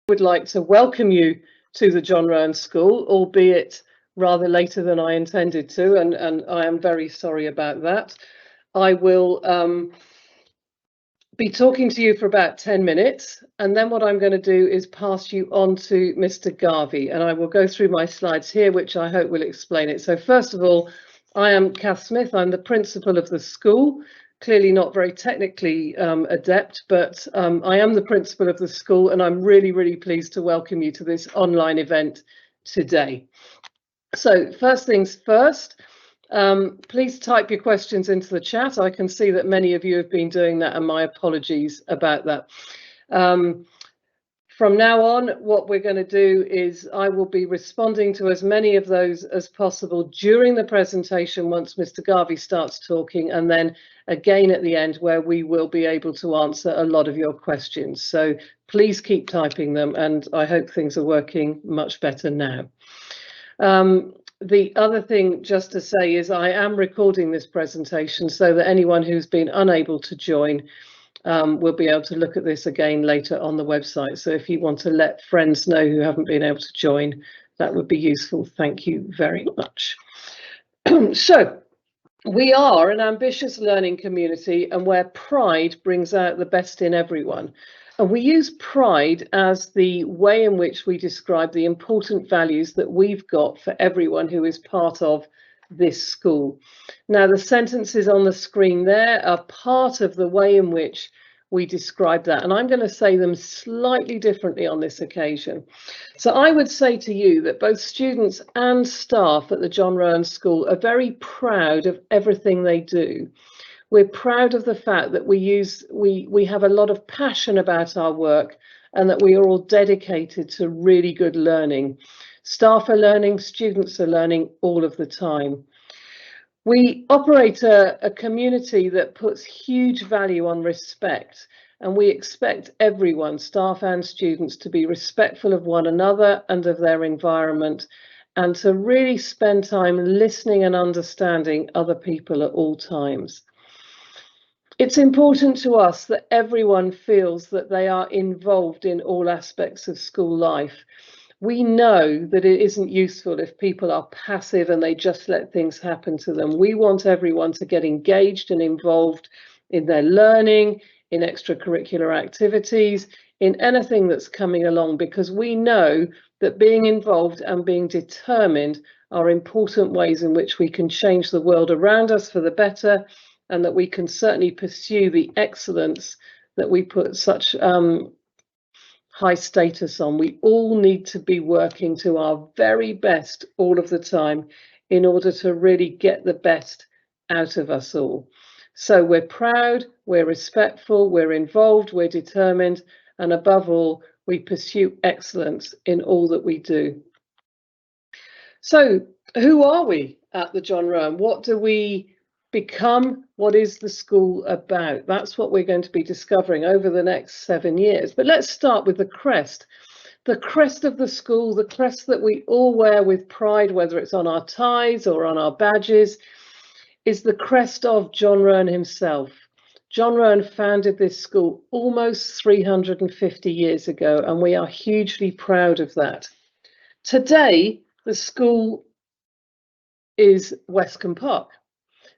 would like to welcome you to the John Roan School, albeit rather later than I intended to, and I am very sorry about that. I will be talking to you for about 10 minutes, and then what I'm going to do is pass you on to Mr. Garvey, and I will go through my slides here, which I hope will explain it. So first of all, I am Cath Smith. I'm the principal of the school. Clearly not very technically adept, but I am the principal of the school, and I'm really pleased to welcome you to this online event today. So first things first, please type your questions into the chat. I can see that many of you have been doing that, and my apologies about that. From now on, what we're going to do is I will be responding to as many of those as possible during the presentation once Mr. Garvey starts talking, and then again at the end where we will be able to answer a lot of your questions. So please keep typing them, and I hope things are working much better now. The other thing just to say is I am recording this presentation so that anyone who's been unable to join will be able to look at this again later on the website. So if you want to let friends know who haven't been able to join, that would be useful. Thank you very much. So we are an ambitious learning community, and where pride brings out the best in everyone. And we use pride as the way in which we describe the important values that we've got for everyone who is part of this school. Now, the sentences on the screen there are part of the way in which we describe that, and I'm going to say them slightly differently on this occasion. So I would say to you that both students and staff at the John Roan School are very proud of everything they do. We're proud of the fact that we have a lot of passion about our work, and that we are all dedicated to really good learning. Staff are learning, students are learning all of the time. We operate a community that puts huge value on respect, and we expect everyone, staff and students, to be respectful of one another and of their environment, and to really spend time listening and understanding other people at all times. It's important to us that everyone feels that they are involved in all aspects of school life. We know that it isn't useful if people are passive and they just let things happen to them. We want everyone to get engaged and involved in their learning, in extracurricular activities, in anything that's coming along, because we know that being involved and being determined are important ways in which we can change the world around us for the better, and that we can certainly pursue the excellence that we put such high status on. We all need to be working to our very best all of the time in order to really get the best out of us all. So we're proud, we're respectful, we're involved, we're determined, and above all, we pursue excellence in all that we do. So who are we at the John Roan? What do we become? What is the school about? That's what we're going to be discovering over the next 7 years. But let's start with the crest. The crest of the school, the crest that we all wear with pride, whether it's on our ties or on our badges, is the crest of John Roan himself. John Roan founded this school almost 350 years ago, and we are hugely proud of that. Today, the school is Westcombe Park.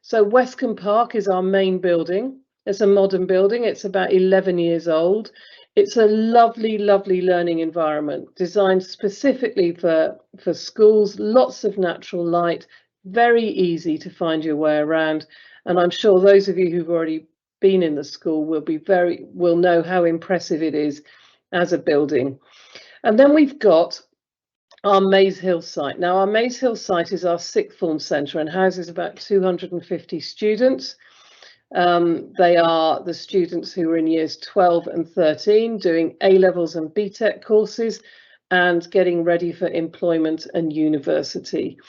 So Westcombe Park is our main building. It's a modern building. It's about 11 years old. It's a lovely learning environment designed specifically for schools, lots of natural light, very easy to find your way around. And I'm sure those of you who've already been in the school will know how impressive it is as a building. And then we've got our Maze Hill site. Now, our Maze Hill site is our sixth form centre and houses about 250 students. They are the students who are in years 12 and 13 doing A-levels and BTEC courses and getting ready for employment and university.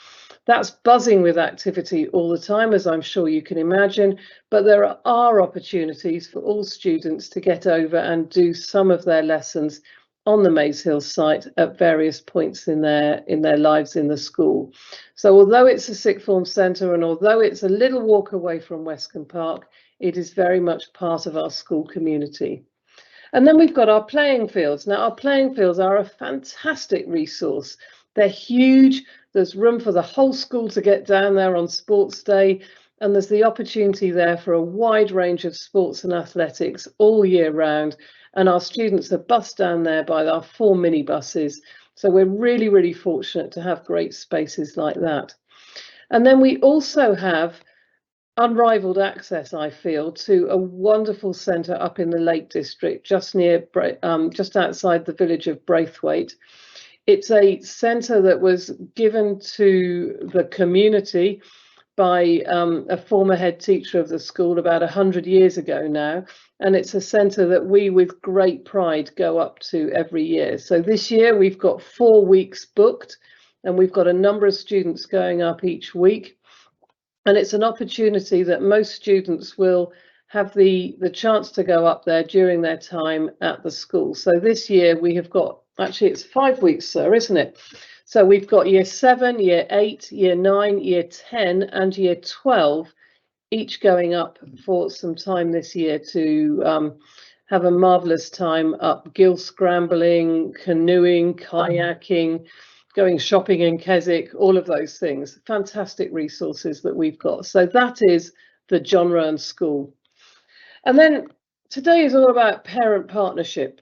That's buzzing with activity all the time, as I'm sure you can imagine, but there are opportunities for all students to get over and do some of their lessons on the Maze Hill site at various points in their lives in the school. So although it's a sixth form centre and although it's a little walk away from Westcombe Park, it is very much part of our school community. And then we've got our playing fields. Now, our playing fields are a fantastic resource. They're huge. There's room for the whole school to get down there on sports day. And there's the opportunity there for a wide range of sports and athletics all year round. And our students are bussed down there by our 4 minibuses. So we're really, really fortunate to have great spaces like that. And then we also have unrivaled access, I feel, to a wonderful centre up in the Lake District, just outside the village of Braithwaite. It's a centre that was given to the community by a former head teacher of the school about 100 years ago now, and it's a centre that we with great pride go up to every year. So this year we've got 4 weeks booked, and we've got a number of students going up each week. And it's an opportunity that most students will have the chance to go up there during their time at the school. So this year we have got, actually it's 5 weeks, sir, isn't it? So we've got year 7, year 8, year 9, year 10 and year 12, each going up for some time this year to have a marvellous time up gill scrambling, canoeing, kayaking, going shopping in Keswick, all of those things. Fantastic resources that we've got. So that is the John Roan School. And then today is all about parent partnership.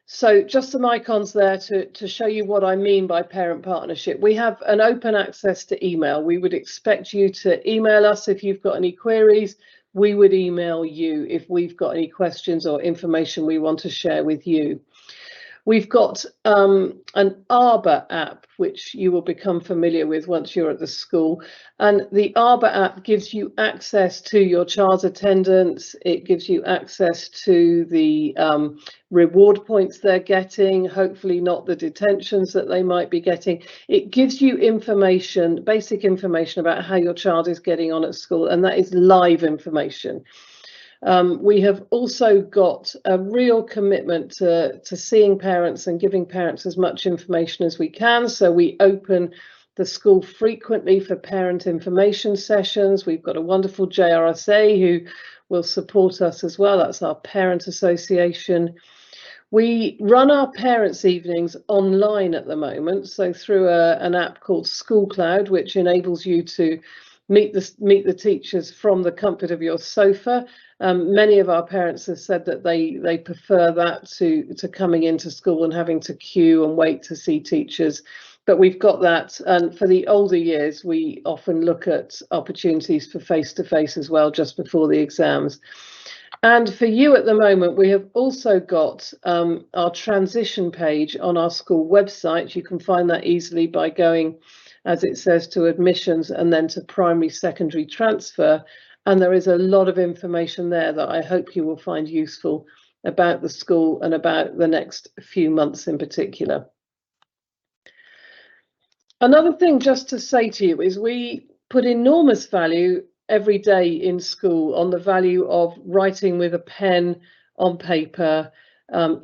So just some icons there to show you what I mean by parent partnership. We have an open access to email. We would expect you to email us if you've got any queries. We would email you if we've got any questions or information we want to share with you. We've got an Arbor app, which you will become familiar with once you're at the school. And the Arbor app gives you access to your child's attendance. It gives you access to the reward points they're getting, hopefully not the detentions that they might be getting. It gives you information, basic information about how your child is getting on at school, and that is live information. We have also got a real commitment to seeing parents and giving parents as much information as we can. So we open the school frequently for parent information sessions. We've got a wonderful JRSA who will support us as well. That's our parent association. We run our parents' evenings online at the moment, so through an app called School Cloud, which enables you to meet the teachers from the comfort of your sofa. Many of our parents have said that they prefer that to coming into school and having to queue and wait to see teachers. But we've got that, and for the older years, we often look at opportunities for face-to-face as well, just before the exams. And for you at the moment, we have also got our transition page on our school website. You can find that easily by going, as it says, to admissions and then to primary secondary transfer. And there is a lot of information there that I hope you will find useful about the school and about the next few months in particular. Another thing just to say to you is we put enormous value every day in school on the value of writing with a pen on paper,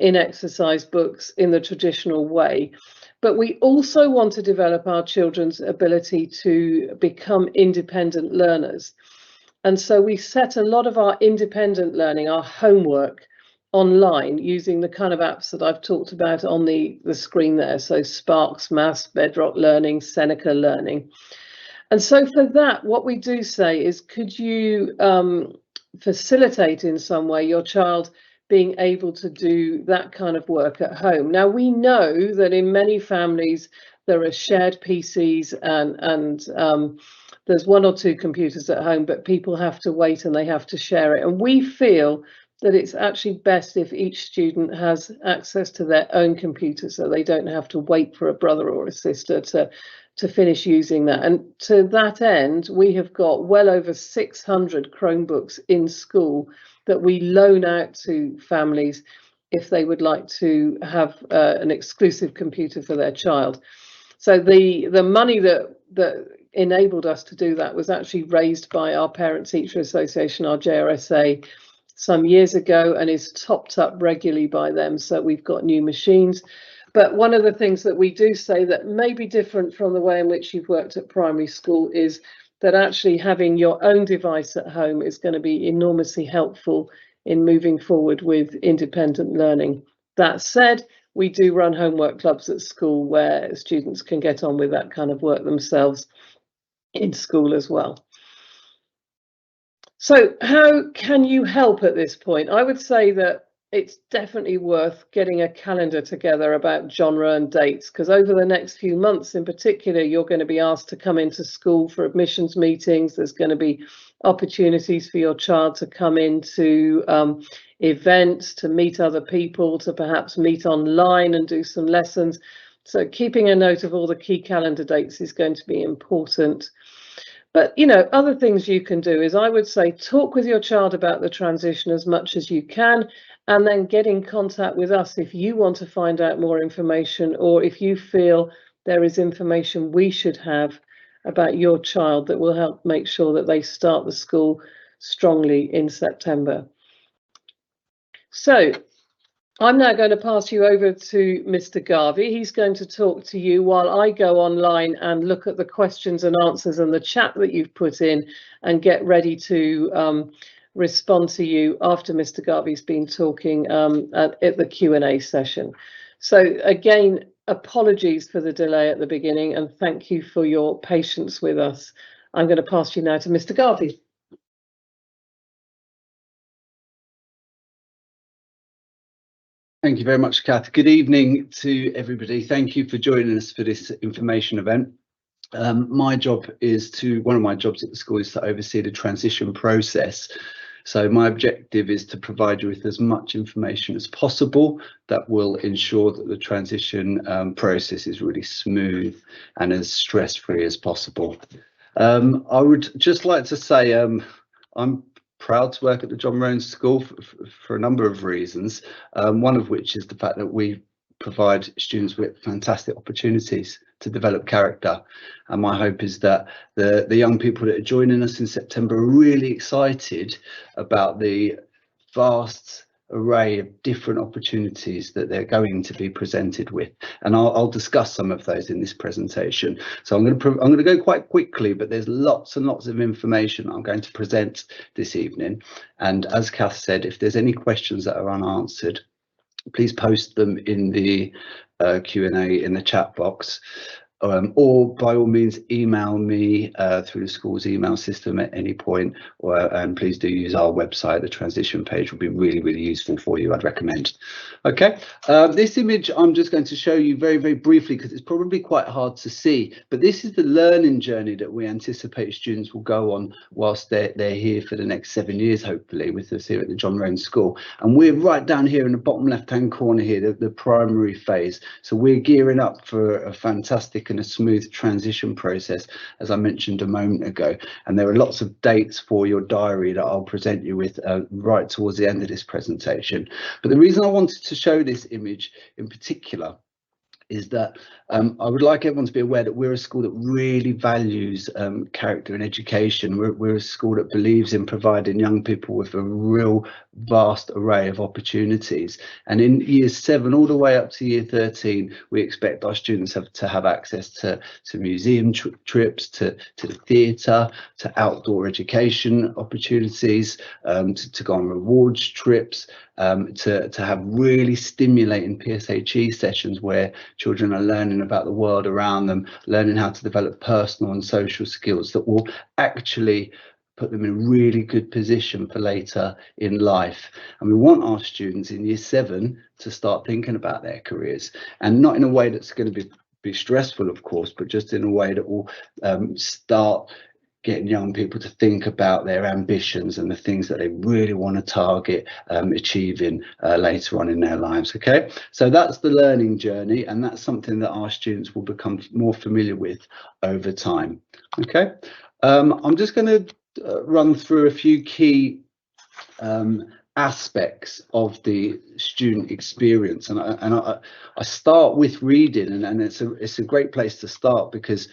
in exercise books in the traditional way. But we also want to develop our children's ability to become independent learners. And so we set a lot of our independent learning, our homework, online using the kind of apps that I've talked about on the screen there. So Sparks Maths, Bedrock Learning, Seneca Learning. And so for that, what we do say is, could you facilitate in some way your child being able to do that kind of work at home? Now, we know that in many families, there are shared PCs and there's 1 or 2 computers at home, but people have to wait and they have to share it. And we feel that it's actually best if each student has access to their own computer, so they don't have to wait for a brother or a sister to finish using that. And to that end, we have got well over 600 Chromebooks in school that we loan out to families if they would like to have an exclusive computer for their child. So the money that enabled us to do that was actually raised by our Parent Teacher Association, our JRSA, some years ago, and is topped up regularly by them. So we've got new machines. But one of the things that we do say that may be different from the way in which you've worked at primary school is that actually having your own device at home is going to be enormously helpful in moving forward with independent learning. That said, we do run homework clubs at school where students can get on with that kind of work themselves in school as well. So how can you help at this point? I would say that it's definitely worth getting a calendar together about genre and dates, because over the next few months in particular, you're going to be asked to come into school for admissions meetings. There's going to be opportunities for your child to come into events, to meet other people, to perhaps meet online and do some lessons. So keeping a note of all the key calendar dates is going to be important. But, you know, other things you can do is, I would say, talk with your child about the transition as much as you can, and then get in contact with us if you want to find out more information, or if you feel there is information we should have about your child that will help make sure that they start the school strongly in September. So I'm now going to pass you over to Mr. Garvey. He's going to talk to you while I go online and look at the questions and answers and the chat that you've put in, and get ready to respond to you after Mr. Garvey's been talking at the Q&A session. So again, apologies for the delay at the beginning, and thank you for your patience with us. I'm going to pass you now to Mr. Garvey. Thank you very much, Cath. Good evening to everybody. Thank you for joining us for this information event. One of my jobs at the school is to oversee the transition process. So my objective is to provide you with as much information as possible that will ensure that the transition process is really smooth and as stress-free as possible. I would just like to say I'm proud to work at the John Roan School for a number of reasons, one of which is the fact that we provide students with fantastic opportunities to develop character, and my hope is that the young people that are joining us in September are really excited about the vast array of different opportunities that they're going to be presented with, and I'll discuss some of those in this presentation. So I'm going to go quite quickly, but there's lots and lots of information I'm going to present this evening, and as Cath said, if there's any questions that are unanswered, please post them in the Q&A in the chat box, or by all means email me through the school's email system at any point, and please do use our website. The transition page will be really useful for you, I'd recommend. Okay, this image I'm just going to show you very briefly, because it's probably quite hard to see, but this is the learning journey that we anticipate students will go on whilst they're here for the next 7 years, hopefully, with us here at the John Roan School. And we're right down here in the bottom left hand corner here, the primary phase. So we're gearing up for a fantastic and a smooth transition process, as I mentioned a moment ago, and there are lots of dates for your diary that I'll present you with right towards the end of this presentation. But the reason I wanted to show this image in particular is that I would like everyone to be aware that we're a school that really values character and education. We're a school that believes in providing young people with a real vast array of opportunities, and in years 7 all the way up to year 13 we expect our students to have access to museum trips, to the theatre, to outdoor education opportunities, to go on rewards trips, to have really stimulating PSHE sessions where children are learning about the world around them, learning how to develop personal and social skills that will actually put them in a really good position for later in life. And we want our students in year 7 to start thinking about their careers, and not in a way that's going to be stressful, of course, but just in a way that will start getting young people to think about their ambitions and the things that they really want to target achieving later on in their lives. Okay, so that's the learning journey, and that's something that our students will become more familiar with over time. Okay, I'm just going to run through a few key aspects of the student experience, and I start with reading, and it's a great place to start, because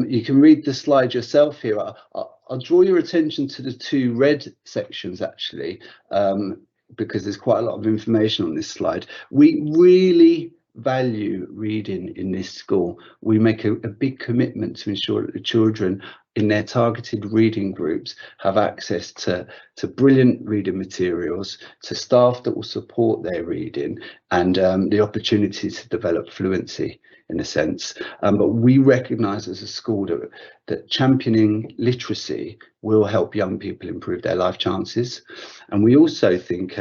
you can read the slide yourself here. I'll draw your attention to the 2 red sections actually, because there's quite a lot of information on this slide. We really value reading in this school. We make a big commitment to ensure that the children in their targeted reading groups have access to brilliant reading materials, to staff that will support their reading, and the opportunity to develop fluency in a sense. But we recognise as a school that championing literacy will help young people improve their life chances. And we also think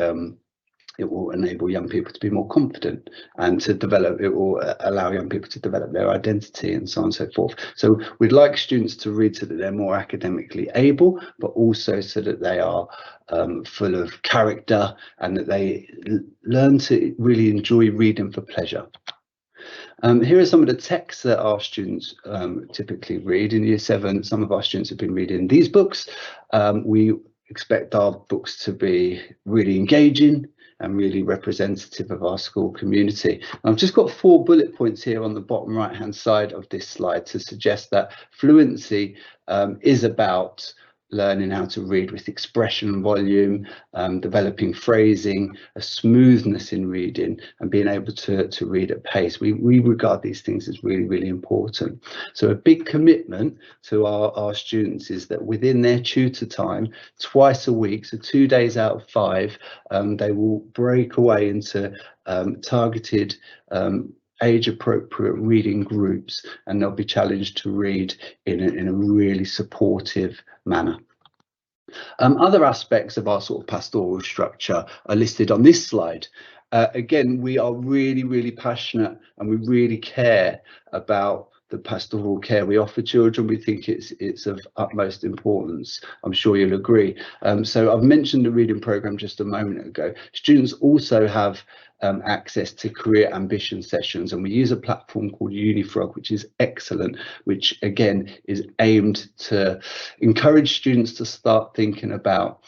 it will enable young people to be more confident and to develop, it will allow young people to develop their identity and so on and so forth. So we'd like students to read so that they're more academically able, but also so that they are full of character and that they learn to really enjoy reading for pleasure. Here are some of the texts that our students typically read. In Year 7, some of our students have been reading these books. We expect our books to be really engaging and really representative of our school community. I've just got 4 bullet points here on the bottom right hand side of this slide to suggest that fluency is about learning how to read with expression and volume, developing phrasing, a smoothness in reading, and being able to read at pace. We regard these things as really, really important. So a big commitment to our students is that within their tutor time, twice a week, so 2 days out of 5, they will break away into targeted age-appropriate reading groups, and they'll be challenged to read in a really supportive manner. Other aspects of our sort of pastoral structure are listed on this slide. Again, we are really, really passionate and we really care about the pastoral care we offer children. We think it's of utmost importance. I'm sure you'll agree. So I've mentioned the reading programme just a moment ago. Students also have access to career ambition sessions, and we use a platform called Unifrog, which is excellent, which again is aimed to encourage students to start thinking about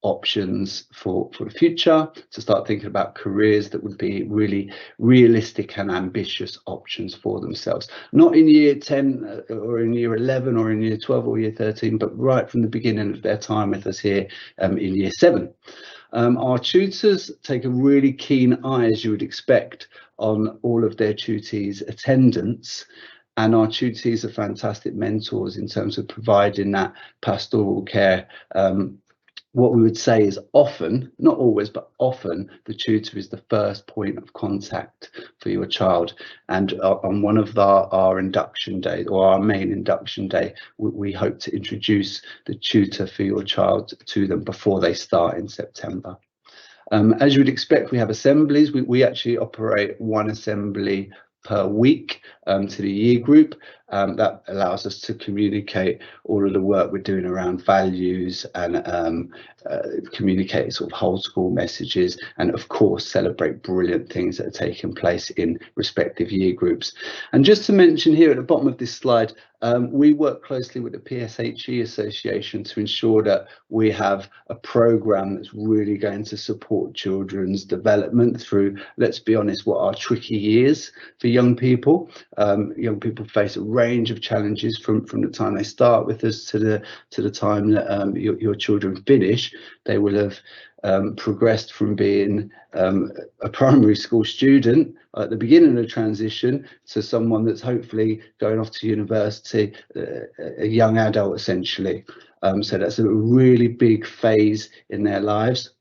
options for the future, to start thinking about careers that would be really realistic and ambitious options for themselves. Not in Year 10 or in Year 11 or in Year 12 or Year 13, but right from the beginning of their time with us here in Year 7. Our tutors take a really keen eye, as you would expect, on all of their tutees' attendance, and our tutees are fantastic mentors in terms of providing that pastoral care. What we would say is often, not always, but often, the tutor is the first point of contact for your child. And on one of our induction days, or our main induction day, we hope to introduce the tutor for your child to them before they start in September. As you would expect, we have assemblies. We actually operate 1 assembly per week to the year group. That allows us to communicate all of the work we're doing around values and communicate sort of whole school messages, and of course celebrate brilliant things that are taking place in respective year groups. And just to mention here at the bottom of this slide, we work closely with the PSHE Association to ensure that we have a programme that's really going to support children's development through, let's be honest, what are tricky years for young people. Young people face a range of challenges from the time they start with us to the time that your children finish. They will have progressed from being a primary school student at the beginning of the transition to someone that's hopefully going off to university, a young adult essentially. So that's a really big phase in their lives.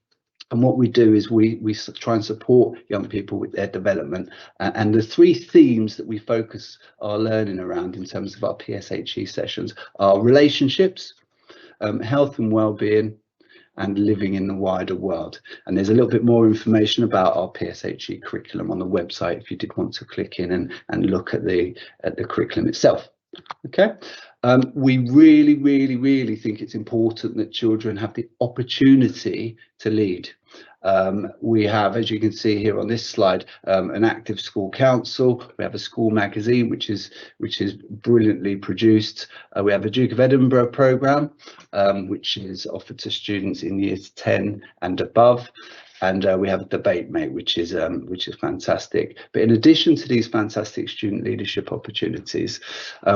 And what we do is we try and support young people with their development. And the 3 themes that we focus our learning around in terms of our PSHE sessions are relationships, health and well-being, and living in the wider world. And there's a little bit more information about our PSHE curriculum on the website if you did want to click in and look at the curriculum itself. Okay. We really, really, really think it's important that children have the opportunity to lead. We have, as you can see here on this slide, an active school council. We have a school magazine which is brilliantly produced. We have a Duke of Edinburgh programme which is offered to students in years 10 and above. And we have a debate mate, which is fantastic. But in addition to these fantastic student leadership opportunities,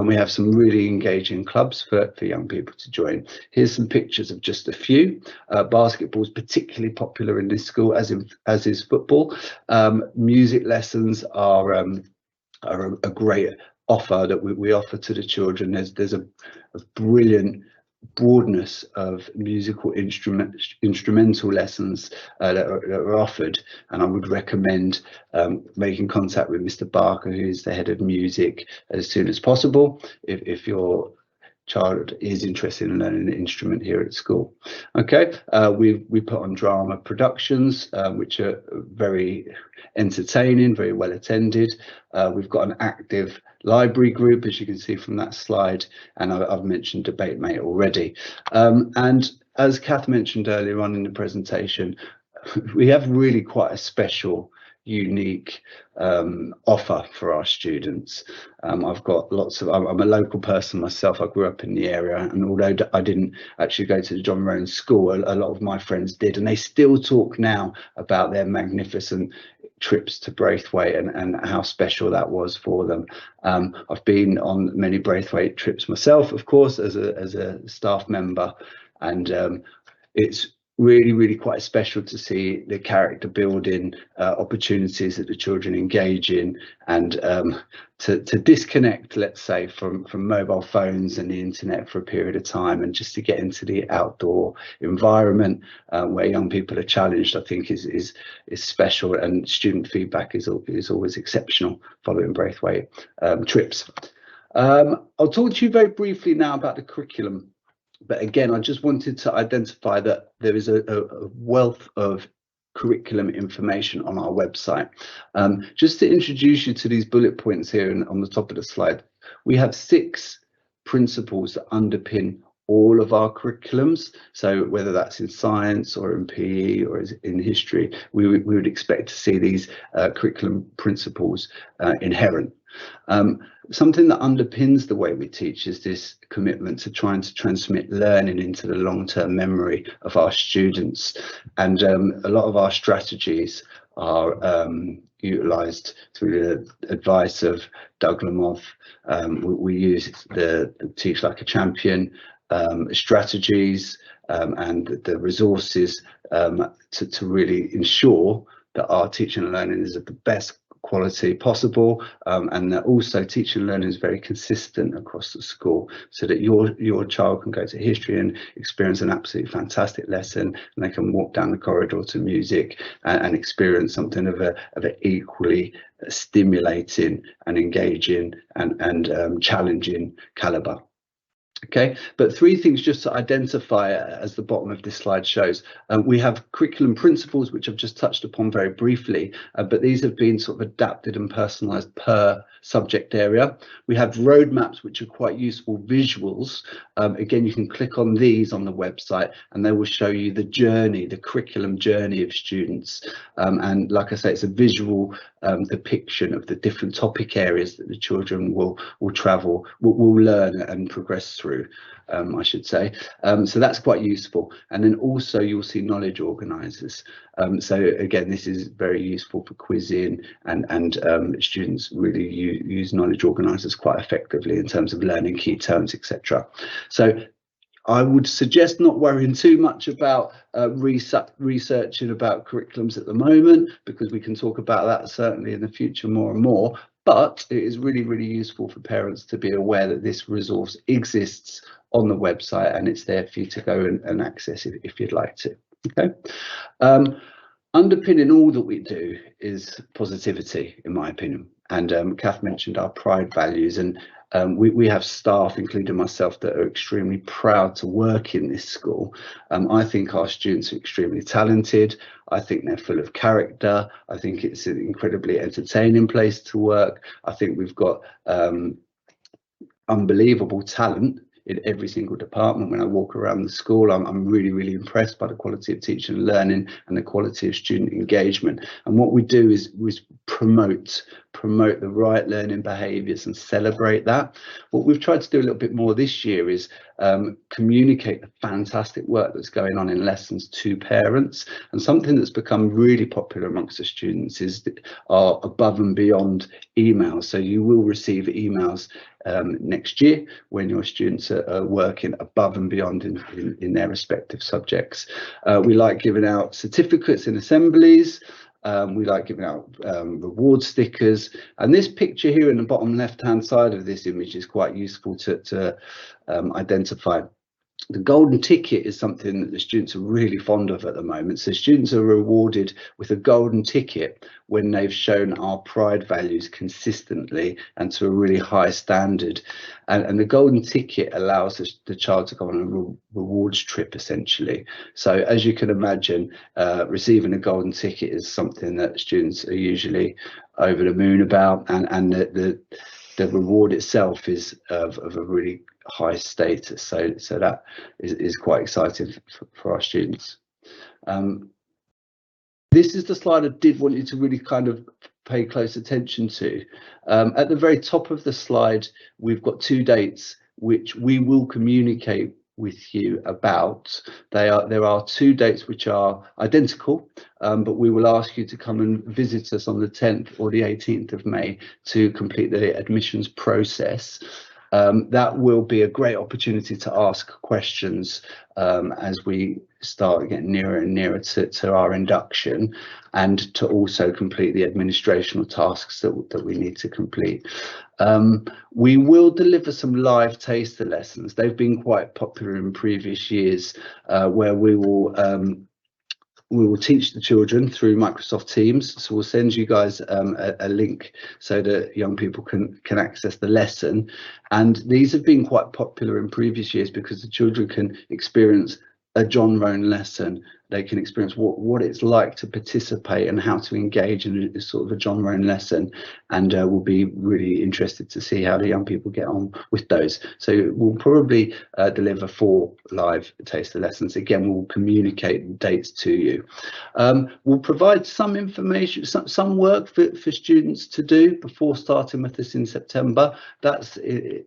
we have some really engaging clubs for young people to join. Here's some pictures of just a few. Basketball is particularly popular in this school, as is football. Music lessons are a great offer that we offer to the children. There's a brilliant broadness of musical instrumental lessons that are offered, and I would recommend making contact with Mr. Barker, who's the head of music, as soon as possible if your child is interested in learning an instrument here at school. Okay, we put on drama productions, which are very entertaining, very well attended. We've got an active library group, as you can see from that slide, and I've mentioned Debate Mate already. And as Cath mentioned earlier on in the presentation, we have really quite a special, unique offer for our students. I've got lots of, I'm a local person myself. I grew up in the area, and although I didn't actually go to the John Roan school, a lot of my friends did, and they still talk now about their magnificent trips to Braithwaite and how special that was for them. I've been on many Braithwaite trips myself, of course, as a staff member, and it's really quite special to see the character building opportunities that the children engage in, and to disconnect, let's say, from mobile phones and the internet for a period of time, and just to get into the outdoor environment where young people are challenged, I think is special, and student feedback is always exceptional following Braithwaite trips. I'll talk to you very briefly now about the curriculum. But again, I just wanted to identify that there is a wealth of curriculum information on our website. Just to introduce you to these bullet points here and on the top of the slide, we have 6 principles that underpin all of our curriculums. So whether that's in science or in PE or in history, we would expect to see these curriculum principles inherent. Something that underpins the way we teach is this commitment to trying to transmit learning into the long-term memory of our students, and a lot of our strategies are utilised through the advice of Doug Lamoth. We use the Teach Like a Champion strategies and the resources to really ensure that our teaching and learning is of the best quality possible, and that also teaching and learning is very consistent across the school, so that your child can go to history and experience an absolutely fantastic lesson, and they can walk down the corridor to music and experience something of an equally stimulating and engaging and challenging calibre. Okay, but 3 things just to identify, as the bottom of this slide shows. We have curriculum principles, which I've just touched upon very briefly, but these have been sort of adapted and personalised per subject area. We have roadmaps, which are quite useful visuals. Again, you can click on these on the website and they will show you the journey, the curriculum journey of students. And like I say, it's a visual depiction of the different topic areas that the children will learn and progress through, I should say. So that's quite useful. And then also you'll see knowledge organisers. So again, this is very useful for quizzing, and students really use knowledge organisers quite effectively in terms of learning key terms, etc. So I would suggest not worrying too much about researching about curriculums at the moment, because we can talk about that certainly in the future more and more. But it is really useful for parents to be aware that this resource exists on the website, and it's there for you to go and access if you'd like to. Okay. Underpinning all that we do is positivity, in my opinion. And Cath mentioned our pride values, and we have staff, including myself, that are extremely proud to work in this school. I think our students are extremely talented. I think they're full of character. I think it's an incredibly entertaining place to work. I think we've got unbelievable talent in every single department. When I walk around the school, I'm really impressed by the quality of teaching and learning and the quality of student engagement. And what we do is promote the right learning behaviours and celebrate that. What we've tried to do a little bit more this year is communicate the fantastic work that's going on in lessons to parents. And something that's become really popular amongst the students is our above and beyond emails. So you will receive emails next year when your students are working above and beyond in their respective subjects. We like giving out certificates in assemblies. We like giving out reward stickers, and this picture here in the bottom left hand side of this image is quite useful to identify. The golden ticket is something that the students are really fond of at the moment. So students are rewarded with a golden ticket when they've shown our pride values consistently and to a really high standard. And the golden ticket allows the child to go on a rewards trip, essentially. So as you can imagine, receiving a golden ticket is something that students are usually over the moon about, and the reward itself is of a really high status, so that is quite exciting for our students. This is the slide I did want you to really kind of pay close attention to. At the very top of the slide, we've got 2 dates which we will communicate with you about. There are 2 dates which are identical, but we will ask you to come and visit us on the 10th or the 18th of May to complete the admissions process. That will be a great opportunity to ask questions as we start getting nearer and nearer to our induction, and to also complete the administrational tasks that we need to complete. We will deliver some live taster lessons. They've been quite popular in previous years, where we will teach the children through Microsoft Teams. So we'll send you guys a link so that young people can access the lesson. And these have been quite popular in previous years because the children can experience a John Roan lesson. They can experience what it's like to participate and how to engage in a sort of a John Roan lesson, and we'll be really interested to see how the young people get on with those. So we'll probably deliver 4 live taster lessons. Again, we'll communicate dates to you. We'll provide some information, some work for students to do before starting with this in September. That's to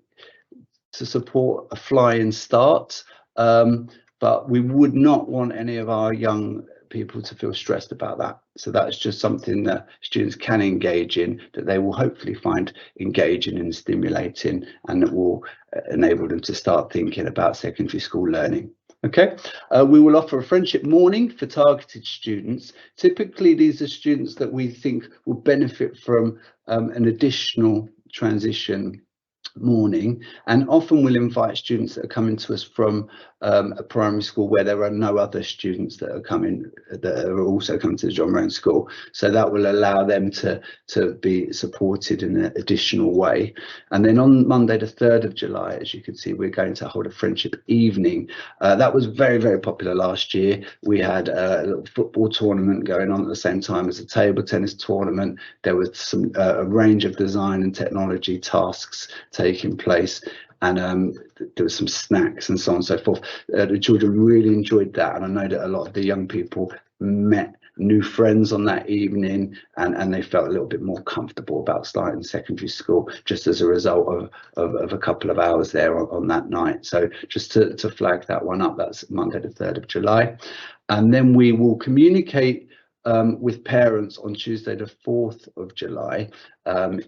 support a flying start. But we would not want any of our young people to feel stressed about that. So that's just something that students can engage in, that they will hopefully find engaging and stimulating, and that will enable them to start thinking about secondary school learning. Okay, we will offer a friendship morning for targeted students. Typically, these are students that we think will benefit from an additional transition morning, and often we'll invite students that are coming to us from a primary school where there are no other students that are also coming to the John Roan School, so that will allow them to be supported in an additional way. And then on Monday the 3rd of July, as you can see, we're going to hold a friendship evening. That was very, very popular last year. We had a little football tournament going on at the same time as a table tennis tournament. There was a range of design and technology tasks taking place, and there was some snacks and so on and so forth. The children really enjoyed that, and I know that a lot of the young people met new friends on that evening, and they felt a little bit more comfortable about starting secondary school just as a result of a couple of hours there on that night. So just to flag that one up, that's Monday the 3rd of July. And then we will communicate with parents on Tuesday the 4th of July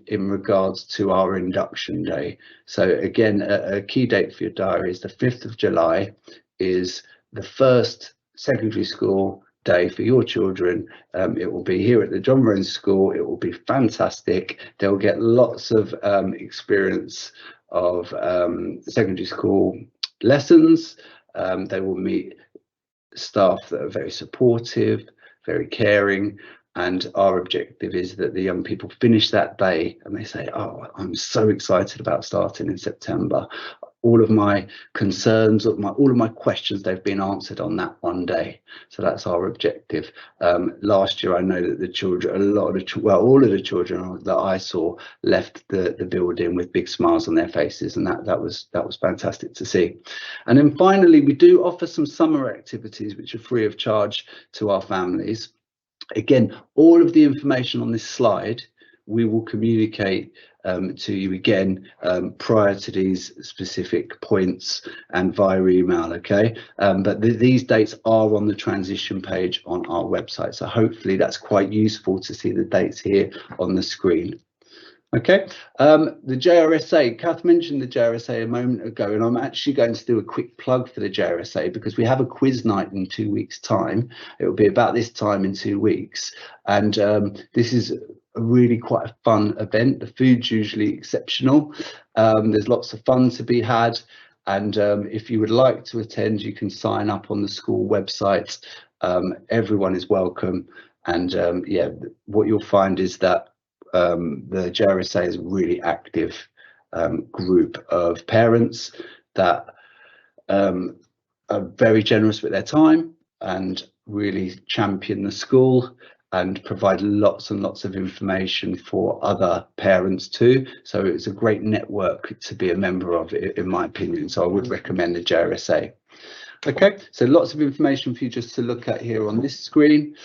in regards to our induction day. So again, a key date for your diary is the 5th of July is the first secondary school day for your children. It will be here at the John Roan School. It will be fantastic. They'll get lots of experience of secondary school lessons. They will meet staff that are very supportive, very caring, and our objective is that the young people finish that day and they say, oh, I'm so excited about starting in September. All of my concerns, all of my questions, they've been answered on that one day. So that's our objective. Last year, I know that the children, all of the children that I saw left the building with big smiles on their faces, and that was fantastic to see. And then finally, we do offer some summer activities which are free of charge to our families. Again, all of the information on this slide we will communicate to you again prior to these specific points and via email, okay? But these dates are on the transition page on our website, so hopefully that's quite useful to see the dates here on the screen. Okay, the JRSA, Cath mentioned the JRSA a moment ago, and I'm actually going to do a quick plug for the JRSA because we have a quiz night in 2 weeks' time. It will be about this time in 2 weeks, and this is a really quite a fun event. The food's usually exceptional. There's lots of fun to be had, and if you would like to attend, you can sign up on the school website. Everyone is welcome, and yeah, what you'll find is that the JRSA is a really active group of parents that are very generous with their time and really champion the school and provide lots and lots of information for other parents too. So it's a great network to be a member of, in my opinion. So I would recommend the JRSA. Okay, so lots of information for you just to look at here on this screen.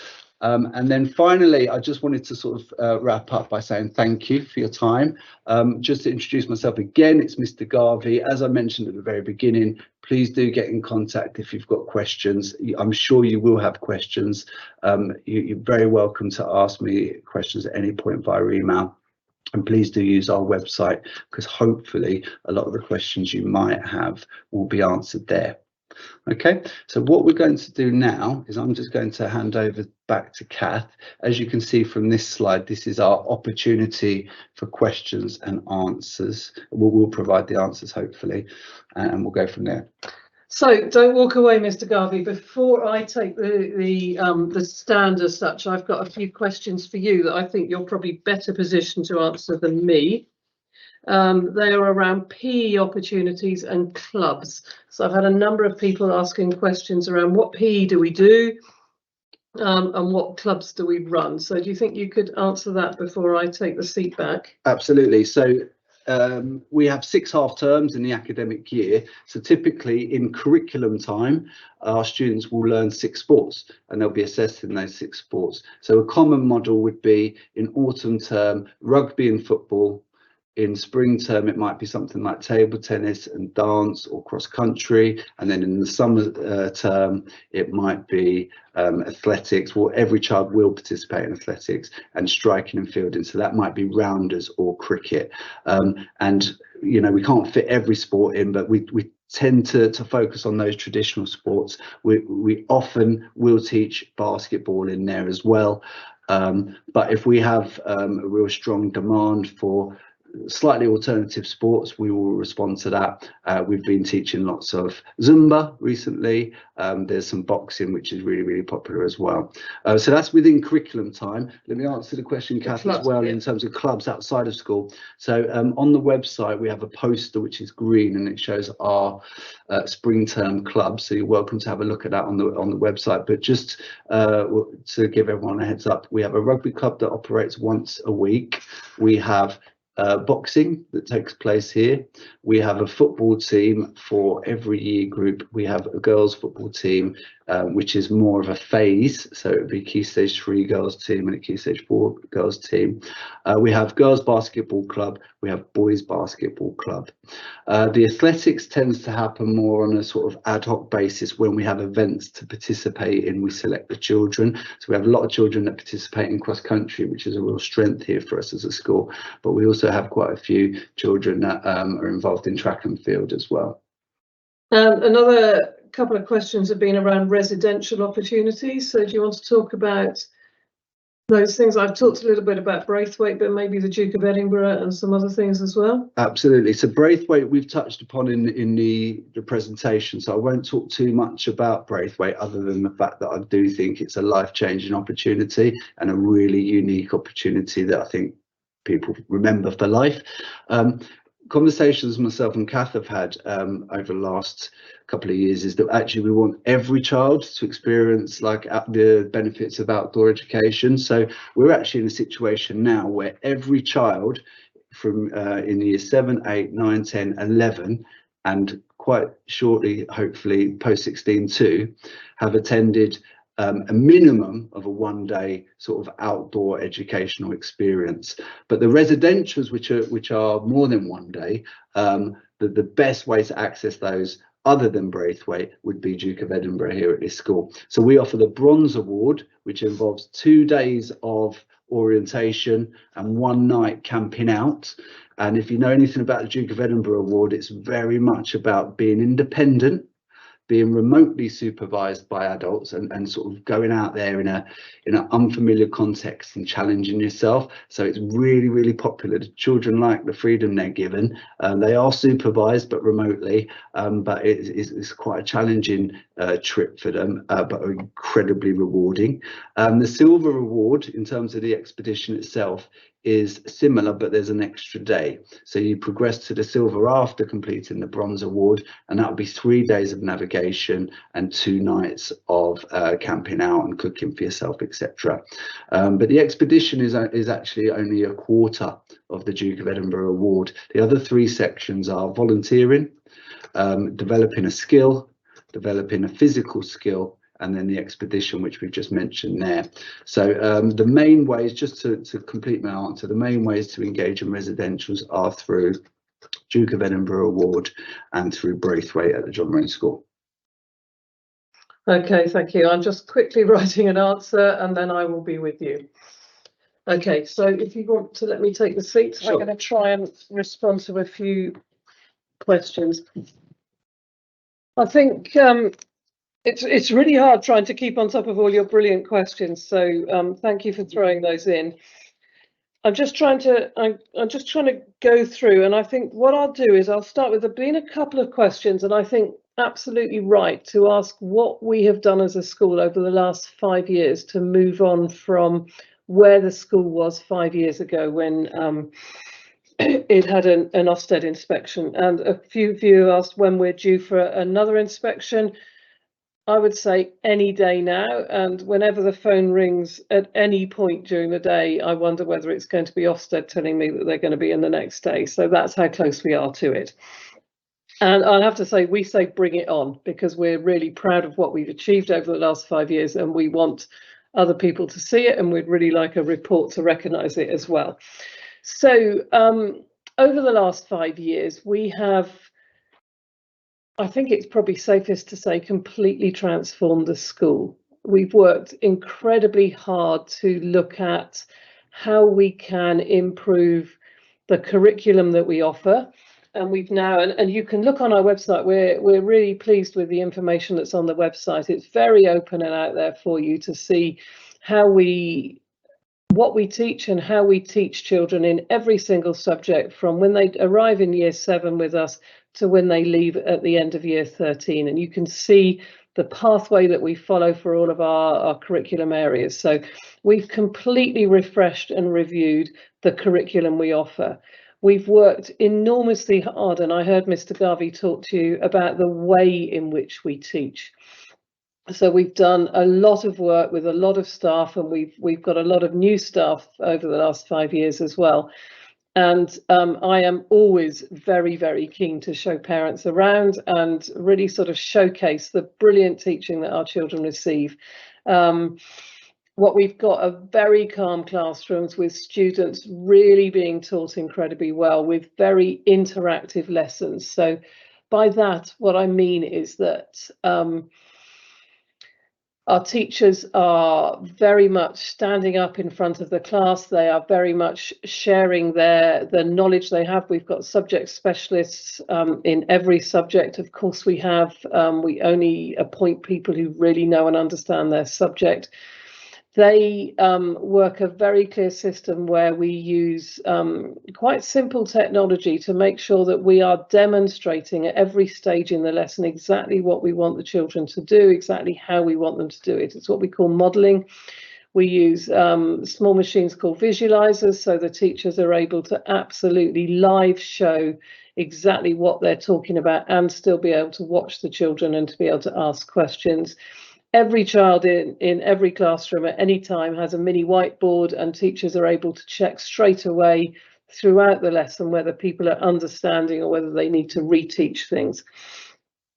And then finally, I just wanted to sort of wrap up by saying thank you for your time. Just to introduce myself again, it's Mr. Garvey. As I mentioned at the very beginning, please do get in contact if you've got questions. I'm sure you will have questions. You're very welcome to ask me questions at any point via email. And please do use our website because hopefully a lot of the questions you might have will be answered there. Okay, so what we're going to do now is I'm just going to hand over back to Cath. As you can see from this slide, this is our opportunity for questions and answers. We'll provide the answers hopefully, and we'll go from there. So don't walk away, Mr. Garvey. Before I take the stand as such, I've got a few questions for you that I think you're probably better positioned to answer than me. They are around PE opportunities and clubs. So I've had a number of people asking questions around what PE do we do and what clubs do we run. So do you think you could answer that before I take the seat back? Absolutely. So we have 6 half terms in the academic year. So typically in curriculum time, our students will learn 6 sports and they'll be assessed in those 6 sports. So a common model would be in autumn term, rugby and football. In spring term, it might be something like table tennis and dance or cross country. And then in the summer term, it might be athletics. Well, every child will participate in athletics and striking and fielding. So that might be rounders or cricket. And, you know, we can't fit every sport in, but we tend to focus on those traditional sports. We often will teach basketball in there as well. But if we have a real strong demand for slightly alternative sports, we will respond to that. We've been teaching lots of Zumba recently. There's some boxing, which is really, really popular as well. So that's within curriculum time. Let me answer the question, Cath, as well, in terms of clubs outside of school. So on the website, we have a poster which is green and it shows our spring term club. So you're welcome to have a look at that on the website. But just to give everyone a heads up, we have a rugby club that operates once a week. We have boxing that takes place here. We have a football team for every year group. We have a girls football team, which is more of a phase. So it would be Key Stage 3 girls team and a Key Stage 4 girls team. We have girls basketball club. We have boys basketball club. The athletics tends to happen more on a sort of ad hoc basis when we have events to participate in. We select the children. So we have a lot of children that participate in cross country, which is a real strength here for us as a school. But we also have quite a few children that are involved in track and field as well. Another couple of questions have been around residential opportunities. So do you want to talk about those things? I've talked a little bit about Braithwaite, but maybe the Duke of Edinburgh and some other things as well. Absolutely. So Braithwaite we've touched upon in the presentation, so I won't talk too much about Braithwaite other than the fact that I do think it's a life-changing opportunity and a really unique opportunity that I think people remember for life. Conversations myself and Cath have had over the last couple of years is that actually we want every child to experience like the benefits of outdoor education. So we're actually in a situation now where every child from in years 7, 8, 9, 10, 11 and quite shortly, hopefully post 16 too, have attended a minimum of a one-day sort of outdoor educational experience. But the residentials, which are more than one day, the best way to access those other than Braithwaite would be Duke of Edinburgh here at this school. So we offer the Bronze Award, which involves 2 days of orientation and 1 night camping out. And if you know anything about the Duke of Edinburgh Award, it's very much about being independent, being remotely supervised by adults, and sort of going out there in an unfamiliar context and challenging yourself. So it's really, really popular. The children like the freedom they're given. They are supervised, but remotely, but it's quite a challenging trip for them, but incredibly rewarding. The Silver Award, in terms of the expedition itself, is similar, but there's an extra day. So you progress to the silver after completing the bronze award, and that'll be 3 days of navigation and 2 nights of camping out and cooking for yourself, etc. But the expedition is actually only a quarter of the Duke of Edinburgh Award. The other 3 sections are volunteering, developing a skill, developing a physical skill, and then the expedition, which we've just mentioned there. So the main ways, just to complete my answer, the main ways to engage in residentials are through Duke of Edinburgh Award and through Braithwaite at the John Roan School. Okay, thank you. I'm just quickly writing an answer and then I will be with you. Okay, so if you want to let me take the seat, sure. I'm going to try and respond to a few questions. I think it's really hard trying to keep on top of all your brilliant questions, so thank you for throwing those in. I'm just trying to go through, and I think what I'll do is I'll start with there being a couple of questions, and I think absolutely right to ask what we have done as a school over the last 5 years to move on from where the school was 5 years ago when it had an Ofsted inspection. And a few of you asked when we're due for another inspection. I would say any day now, and whenever the phone rings at any point during the day, I wonder whether it's going to be Ofsted telling me that they're going to be in the next day. So that's how close we are to it. And I have to say, we say bring it on, because we're really proud of what we've achieved over the last 5 years, and we want other people to see it, and we'd really like a report to recognise it as well. So over the last 5 years, we have, I think it's probably safest to say, completely transformed the school. We've worked incredibly hard to look at how we can improve the curriculum that we offer. And we've now, and you can look on our website, we're really pleased with the information that's on the website. It's very open and out there for you to see what we teach and how we teach children in every single subject, from when they arrive in year 7 with us to when they leave at the end of year 13. And you can see the pathway that we follow for all of our curriculum areas. So we've completely refreshed and reviewed the curriculum we offer. We've worked enormously hard, and I heard Mr. Garvey talk to you about the way in which we teach. So we've done a lot of work with a lot of staff, and we've got a lot of new staff over the last 5 years as well. And I am always very, very keen to show parents around and really sort of showcase the brilliant teaching that our children receive. What we've got are very calm classrooms with students really being taught incredibly well, with very interactive lessons. So by that, what I mean is that our teachers are very much standing up in front of the class. They are very much sharing the knowledge they have. We've got subject specialists in every subject. Of course, we only appoint people who really know and understand their subject. They work a very clear system where we use quite simple technology to make sure that we are demonstrating at every stage in the lesson exactly what we want the children to do, exactly how we want them to do it. It's what we call modelling. We use small machines called visualizers, so the teachers are able to absolutely live show exactly what they're talking about and still be able to watch the children and to be able to ask questions. Every child in every classroom at any time has a mini whiteboard, and teachers are able to check straight away throughout the lesson whether people are understanding or whether they need to reteach things.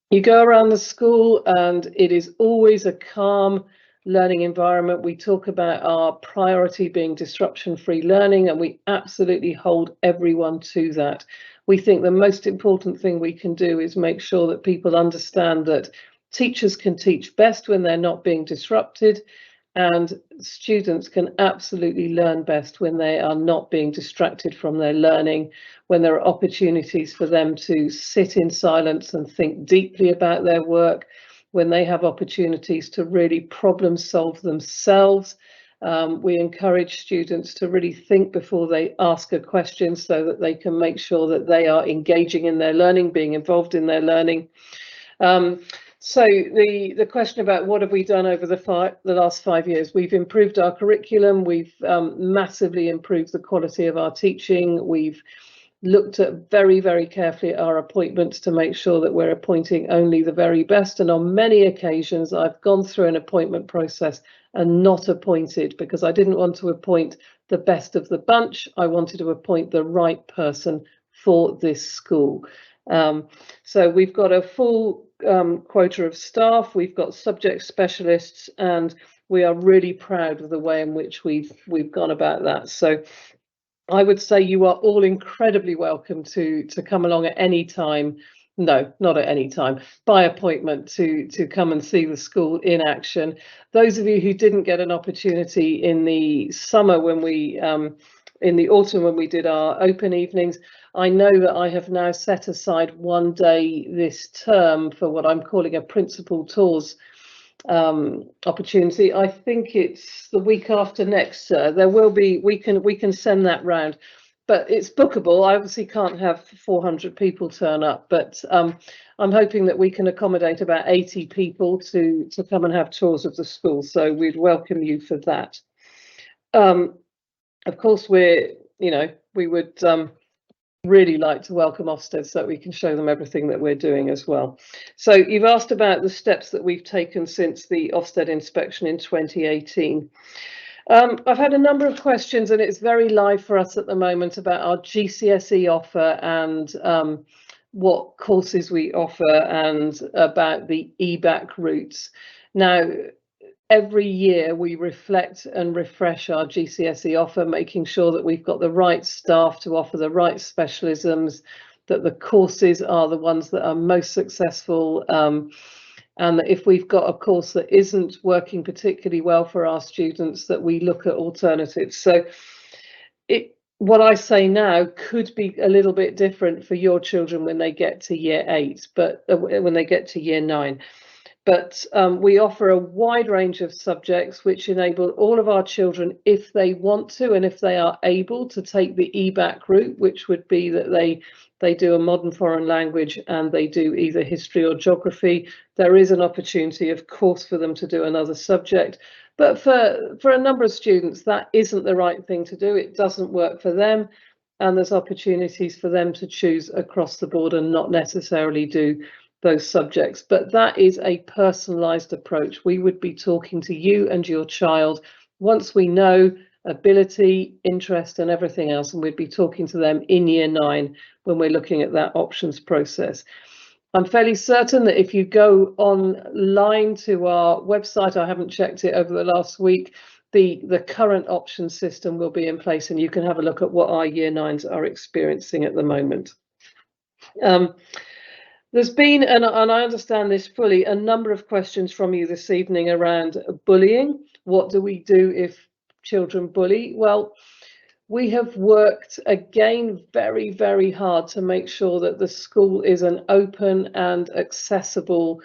You go around the school and it is always a calm learning environment. We talk about our priority being disruption-free learning, and we absolutely hold everyone to that. We think the most important thing we can do is make sure that people understand that teachers can teach best when they're not being disrupted, And students can absolutely learn best when they are not being distracted from their learning, when there are opportunities for them to sit in silence and think deeply about their work, when they have opportunities to really problem solve themselves. We encourage students to really think before they ask a question so that they can make sure that they are engaging in their learning, being involved in their learning. So the question about what have we done over the last 5 years, we've improved our curriculum, we've massively improved the quality of our teaching, we've looked at very carefully at our appointments to make sure that we're appointing only the very best, and on many occasions I've gone through an appointment process and not appointed because I didn't want to appoint the best of the bunch. I wanted to appoint the right person for this school. So we've got a full quota of staff, we've got subject specialists, and we are really proud of the way in which we've gone about that. So I would say you are all incredibly welcome to come along at any time. No, not at any time, by appointment to come and see the school in action. Those of you who didn't get an opportunity in the summer when we in the autumn when we did our open evenings, I know that I have now set aside one day this term for what I'm calling a principal tours opportunity. I think it's the week after next, sir. There will be, we can send that round, but it's bookable. I obviously can't have 400 people turn up, but I'm hoping that we can accommodate about 80 people to come and have tours of the school, so we'd welcome you for that. Of course, we would really like to welcome Ofsted so that we can show them everything that we're doing as well. So you've asked about the steps that we've taken since the Ofsted inspection in 2018. I've had a number of questions, and it's very live for us at the moment, about our GCSE offer and what courses we offer and about the EBAC routes. Now, every year we reflect and refresh our GCSE offer, making sure that we've got the right staff to offer the right specialisms, that the courses are the ones that are most successful, and that if we've got a course that isn't working particularly well for our students, that we look at alternatives. So what I say now could be a little bit different for your children when they get to year 8, but when they get to year 9. But we offer a wide range of subjects which enable all of our children, if they want to and if they are able, to take the EBAC route, which would be that they do a modern foreign language and they do either history or geography. There is an opportunity, of course, for them to do another subject. But for a number of students, that isn't the right thing to do. It doesn't work for them. And there's opportunities for them to choose across the board and not necessarily do those subjects, but that is a personalised approach. We would be talking to you and your child once we know ability, interest and everything else, and we'd be talking to them in year 9 when we're looking at that options process. I'm fairly certain that if you go online to our website, I haven't checked it over the last week, the current option system will be in place and you can have a look at what our year 9s are experiencing at the moment. There's been, and I understand this fully, a number of questions from you this evening around bullying. What do we do if children bully? Well, we have worked again very hard to make sure that the school is an open and accessible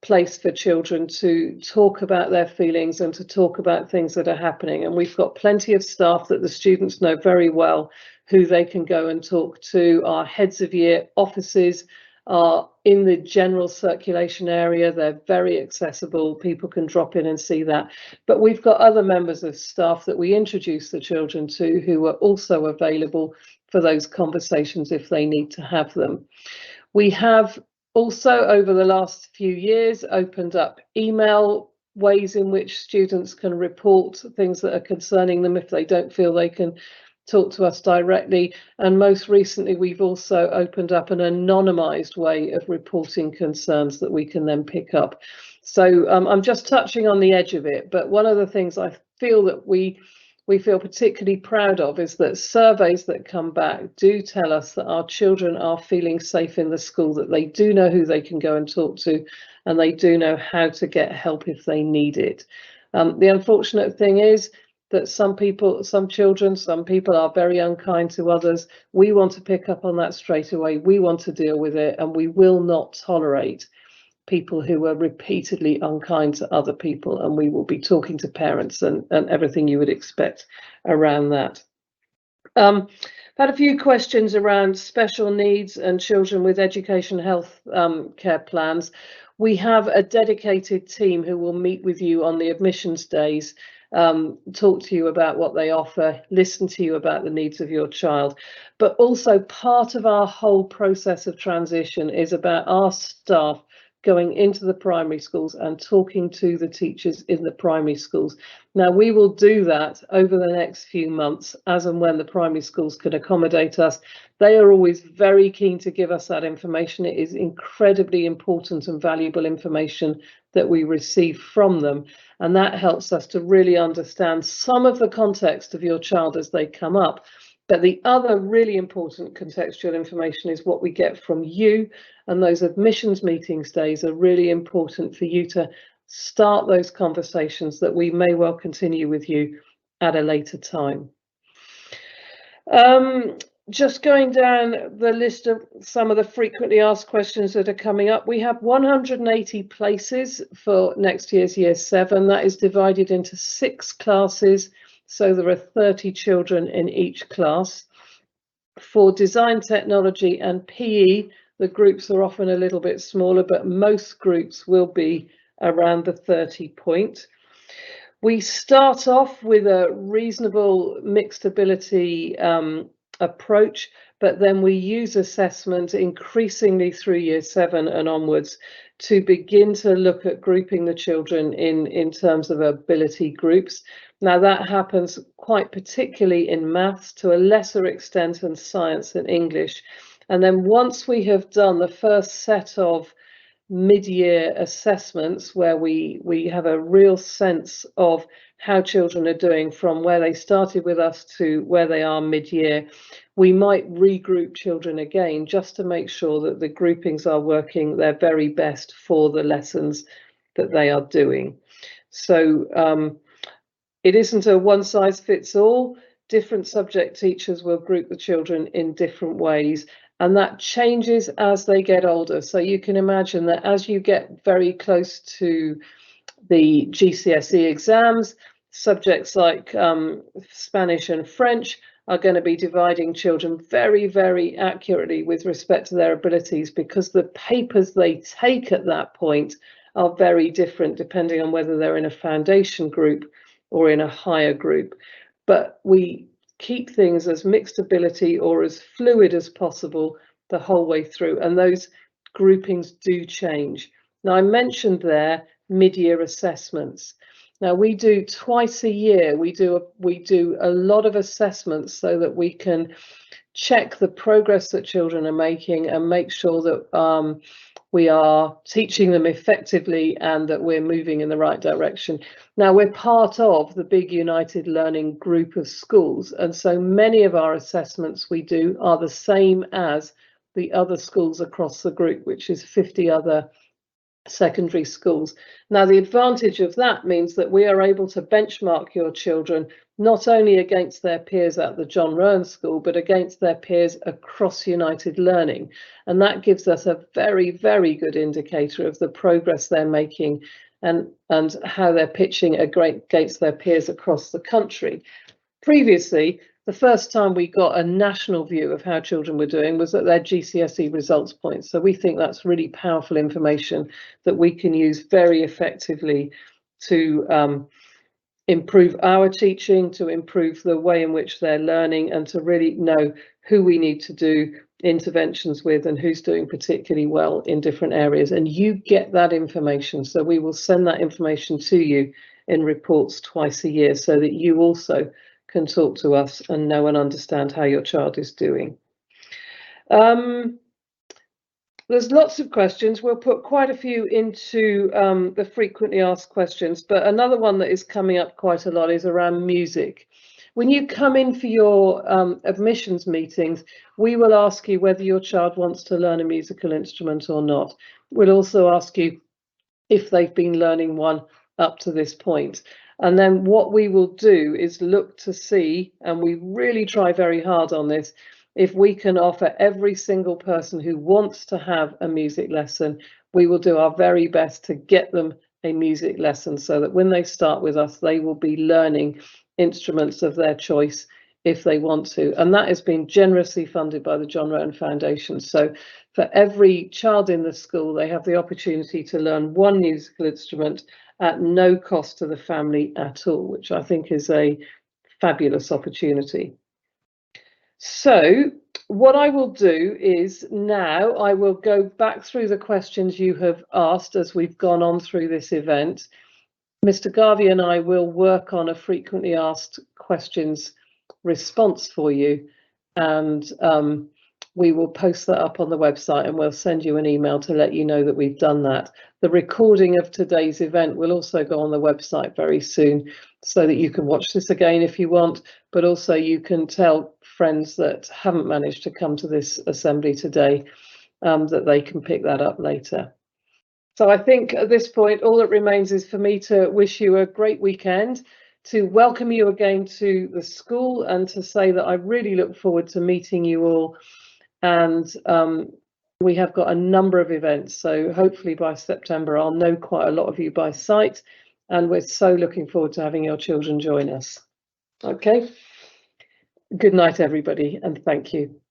place for children to talk about their feelings and to talk about things that are happening. And we've got plenty of staff that the students know very well who they can go and talk to. Our heads of year offices are in the general circulation area. They're very accessible. People can drop in and see that. But we've got other members of staff that we introduce the children to who are also available for those conversations if they need to have them. We have also, over the last few years, opened up email ways in which students can report things that are concerning them if they don't feel they can talk to us directly. And most recently, we've also opened up an anonymized way of reporting concerns that we can then pick up. So I'm just touching on the edge of it, but one of the things I feel that we feel particularly proud of is that surveys that come back do tell us that our children are feeling safe in the school, that they do know who they can go and talk to, and they do know how to get help if they need it. The unfortunate thing is that some people are very unkind to others. We want to pick up on that straight away. We want to deal with it, and we will not tolerate people who are repeatedly unkind to other people, and we will be talking to parents and everything you would expect around that. Had a few questions around special needs and children with education health care plans. We have a dedicated team who will meet with you on the admissions days, talk to you about what they offer, listen to you about the needs of your child. But also part of our whole process of transition is about our staff going into the primary schools and talking to the teachers in the primary schools. Now, we will do that over the next few months as and when the primary schools can accommodate us. They are always very keen to give us that information. It is incredibly important and valuable information that we receive from them, and that helps us to really understand some of the context of your child as they come up. But the other really important contextual information is what we get from you, and those admissions meetings days are really important for you to start those conversations that we may well continue with you at a later time. Just going down the list of some of the frequently asked questions that are coming up, we have 180 places for next year's Year 7. That is divided into 6 classes, so there are 30 children in each class. For design, technology and PE, the groups are often a little bit smaller, but most groups will be around the 30 point. We start off with a reasonable mixed ability approach, but then we use assessment increasingly through Year 7 and onwards to begin to look at grouping the children in terms of ability groups. Now, that happens quite particularly in maths, to a lesser extent in science and English. And then once we have done the first set of mid-year assessments, where we have a real sense of how children are doing from where they started with us to where they are mid-year, we might regroup children again just to make sure that the groupings are working their very best for the lessons that they are doing. So it isn't a one-size-fits-all. Different subject teachers will group the children in different ways, and that changes as they get older. So you can imagine that as you get very close to the GCSE exams, subjects like Spanish and French are going to be dividing children very, very accurately with respect to their abilities, because the papers they take at that point are very different depending on whether they're in a foundation group or in a higher group. But we keep things as mixed ability or as fluid as possible the whole way through, and those groupings do change. Now, I mentioned there mid-year assessments. Now, we do twice a year, we do a lot of assessments so that we can check the progress that children are making and make sure that we are teaching them effectively and that we're moving in the right direction. Now, we're part of the big United Learning group of schools, and so many of our assessments we do are the same as the other schools across the group, which is 50 other secondary schools. Now, the advantage of that means that we are able to benchmark your children not only against their peers at the John Roan School, but against their peers across United Learning. And that gives us a very, very good indicator of the progress they're making and how they're pitching against their peers across the country. Previously, the first time we got a national view of how children were doing was at their GCSE results points. So we think that's really powerful information that we can use very effectively to improve our teaching, to improve the way in which they're learning, and to really know who we need to do interventions with and who's doing particularly well in different areas. And you get that information. So we will send that information to you in reports twice a year so that you also can talk to us and know and understand how your child is doing. There's lots of questions. We'll put quite a few into the frequently asked questions, but another one that is coming up quite a lot is around music. When you come in for your admissions meetings, we will ask you whether your child wants to learn a musical instrument or not. We'll also ask you if they've been learning one up to this point. And then what we will do is look to see, and we really try very hard on this, if we can offer every single person who wants to have a music lesson, we will do our very best to get them a music lesson so that when they start with us, they will be learning instruments of their choice if they want to. And that has been generously funded by the John Roan Foundation. So for every child in the school, they have the opportunity to learn one musical instrument at no cost to the family at all, which I think is a fabulous opportunity. So what I will do is now I will go back through the questions you have asked as we've gone on through this event. Mr. Garvey and I will work on a frequently asked questions response for you, and we will post that up on the website, and we'll send you an email to let you know that we've done that. The recording of today's event will also go on the website very soon so that you can watch this again if you want, but also you can tell friends that haven't managed to come to this assembly today that they can pick that up later. So I think at this point, all that remains is for me to wish you a great weekend, to welcome you again to the school, and to say that I really look forward to meeting you all. And we have got a number of events, so hopefully by September I'll know quite a lot of you by sight, and we're so looking forward to having your children join us. Okay, good night everybody, and thank you.